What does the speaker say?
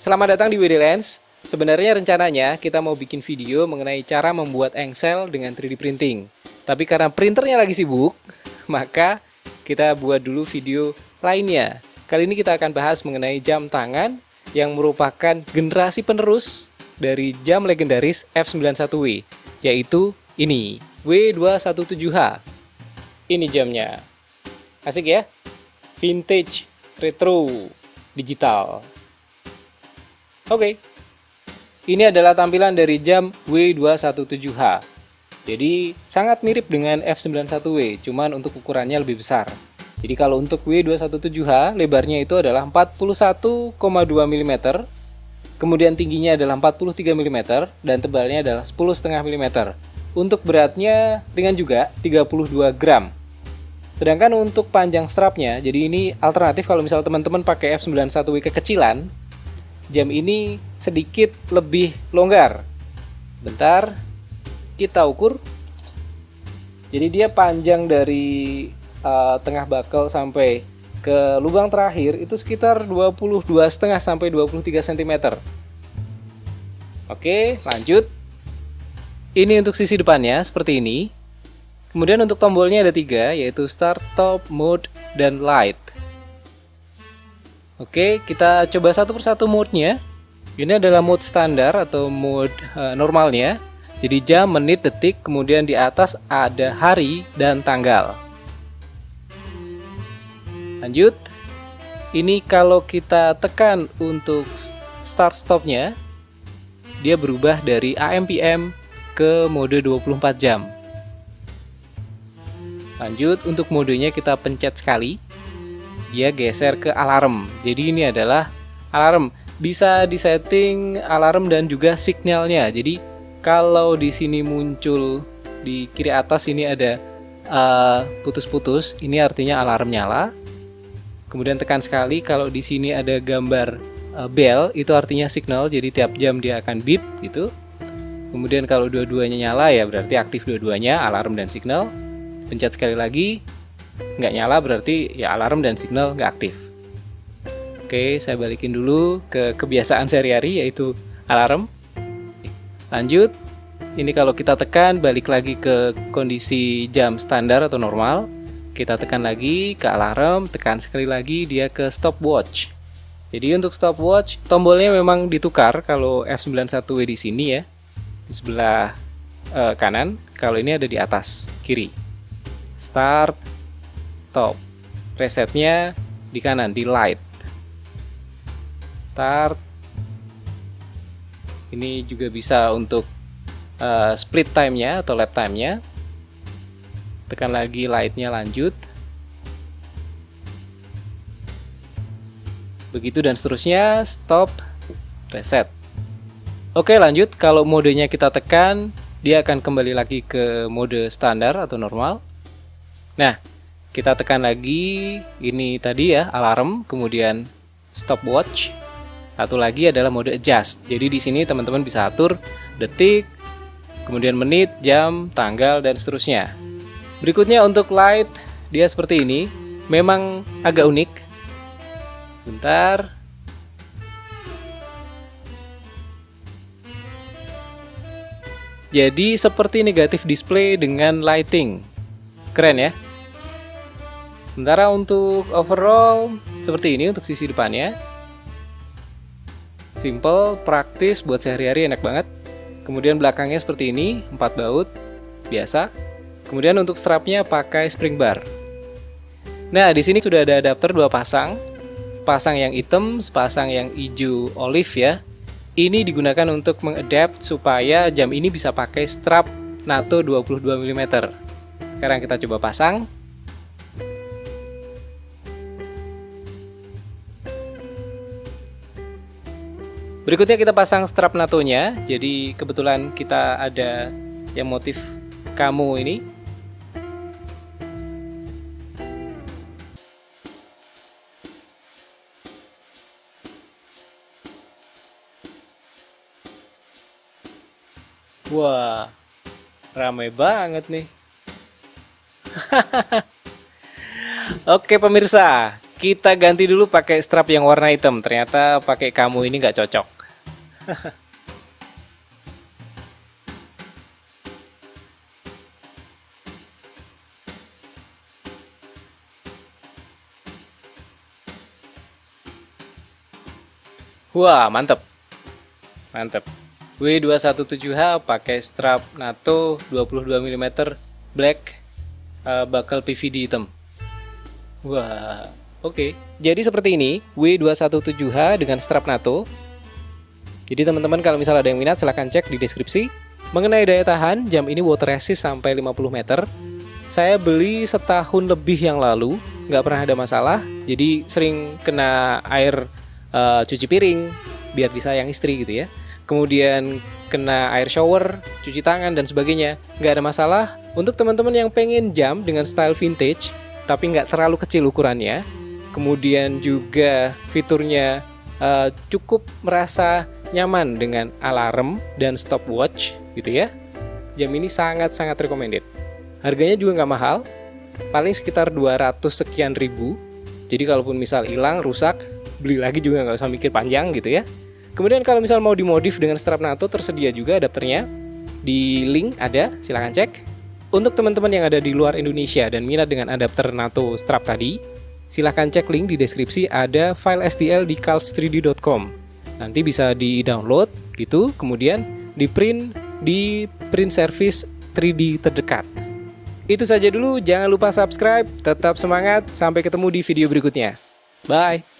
Selamat datang di WD Lens. Sebenarnya rencananya kita mau bikin video mengenai cara membuat engsel dengan 3D printing. Tapi karena printernya lagi sibuk, maka kita buat dulu video lainnya. Kali ini kita akan bahas mengenai jam tangan yang merupakan generasi penerus dari jam legendaris F91W, yaitu ini, W217H. Ini jamnya. Asik ya? Vintage, retro, digital. Oke, ini adalah tampilan dari jam W217H. Jadi sangat mirip dengan F91W, cuman untuk ukurannya lebih besar. Jadi kalau untuk W217H, lebarnya itu adalah 41,2 mm, kemudian tingginya adalah 43 mm, dan tebalnya adalah 10,5 mm. Untuk beratnya ringan juga, 32 gram. Sedangkan untuk panjang strapnya, jadi ini alternatif kalau misal teman-teman pakai F91W kekecilan, jam ini sedikit lebih longgar. Sebentar, kita ukur. Jadi dia panjang dari tengah bakel sampai ke lubang terakhir itu sekitar 22,5 sampai 23 cm. Oke, lanjut. Ini untuk sisi depannya seperti ini. Kemudian untuk tombolnya ada 3, yaitu Start, Stop, Mode, dan Light. Oke, kita coba satu persatu mode-nya. Ini adalah mode standar atau mode normalnya. Jadi jam, menit, detik, kemudian di atas ada hari dan tanggal. Lanjut. Ini kalau kita tekan untuk start stop-nya, dia berubah dari AM PM ke mode 24 jam. Lanjut, untuk modenya kita pencet sekali. Dia geser ke alarm. Jadi ini adalah alarm. Bisa disetting alarm dan juga signalnya. Jadi kalau di sini muncul di kiri atas ini ada putus-putus, ini artinya alarm nyala. Kemudian tekan sekali kalau di sini ada gambar bell, itu artinya signal. Jadi tiap jam dia akan beep gitu. Kemudian kalau dua-duanya nyala ya berarti aktif dua-duanya, alarm dan signal. Pencet sekali lagi, nggak nyala berarti ya alarm dan signal nggak aktif. Oke, saya balikin dulu ke kebiasaan sehari-hari yaitu alarm. Lanjut, ini kalau kita tekan balik lagi ke kondisi jam standar atau normal. Kita tekan lagi ke alarm, tekan sekali lagi dia ke stopwatch. Jadi untuk stopwatch tombolnya memang ditukar kalau F91W di sini ya, di sebelah kanan. Kalau ini ada di atas kiri. Start, stop. Resetnya di kanan, di light. Start. Ini juga bisa untuk split time-nya atau lap time-nya. Tekan lagi lightnya, lanjut. Begitu dan seterusnya, stop, reset. Oke, lanjut. Kalau modenya kita tekan, dia akan kembali lagi ke mode standar atau normal. Nah, kita tekan lagi, ini tadi ya, alarm, kemudian stopwatch. Satu lagi adalah mode adjust. Jadi di sini teman-teman bisa atur detik, kemudian menit, jam, tanggal, dan seterusnya. Berikutnya untuk light, dia seperti ini. Memang agak unik. Sebentar. Jadi seperti negatif display dengan lighting. Keren ya. Sementara untuk overall seperti ini untuk sisi depannya. Simple, praktis, buat sehari-hari enak banget. Kemudian belakangnya seperti ini, 4 baut, biasa. Kemudian untuk strapnya pakai spring bar. Nah, di sini sudah ada adapter 2 pasang. Sepasang yang hitam, sepasang yang hijau olive ya. Ini digunakan untuk mengadapt supaya jam ini bisa pakai strap NATO 22 mm. Sekarang kita coba pasang. Berikutnya kita pasang strap NATO-nya. Jadi kebetulan kita ada yang motif kamu ini. Wah, ramai banget nih. Oke pemirsa, Kita ganti dulu pakai strap yang warna hitam. Ternyata pakai kamu ini nggak cocok. Wah, mantep. Mantep. W217H pakai strap NATO 22 mm black, bakal PVD hitam. Wah, oke. Jadi seperti ini W217H dengan strap NATO. Jadi teman-teman kalau misalnya ada yang minat silahkan cek di deskripsi. Mengenai daya tahan, jam ini water resist sampai 50 meter. Saya beli setahun lebih yang lalu, nggak pernah ada masalah. Jadi sering kena air cuci piring biar disayang istri gitu ya. Kemudian kena air shower, cuci tangan dan sebagainya, nggak ada masalah. Untuk teman-teman yang pengen jam dengan style vintage tapi nggak terlalu kecil ukurannya, kemudian juga fiturnya cukup merasa nyaman dengan alarm dan stopwatch gitu ya, jam ini sangat-sangat recommended. Harganya juga nggak mahal, paling sekitar 200 sekian ribu. Jadi kalaupun misal hilang, rusak, beli lagi juga nggak usah mikir panjang gitu ya. Kemudian kalau misal mau dimodif dengan strap NATO, tersedia juga adapternya. Di link ada, silahkan cek. Untuk teman-teman yang ada di luar Indonesia dan minat dengan adapter NATO strap tadi, silahkan cek link di deskripsi, ada file STL di calz3d.com. Nanti bisa di-download gitu, kemudian di-print di print service 3D terdekat. Itu saja dulu, jangan lupa subscribe, tetap semangat, sampai ketemu di video berikutnya. Bye!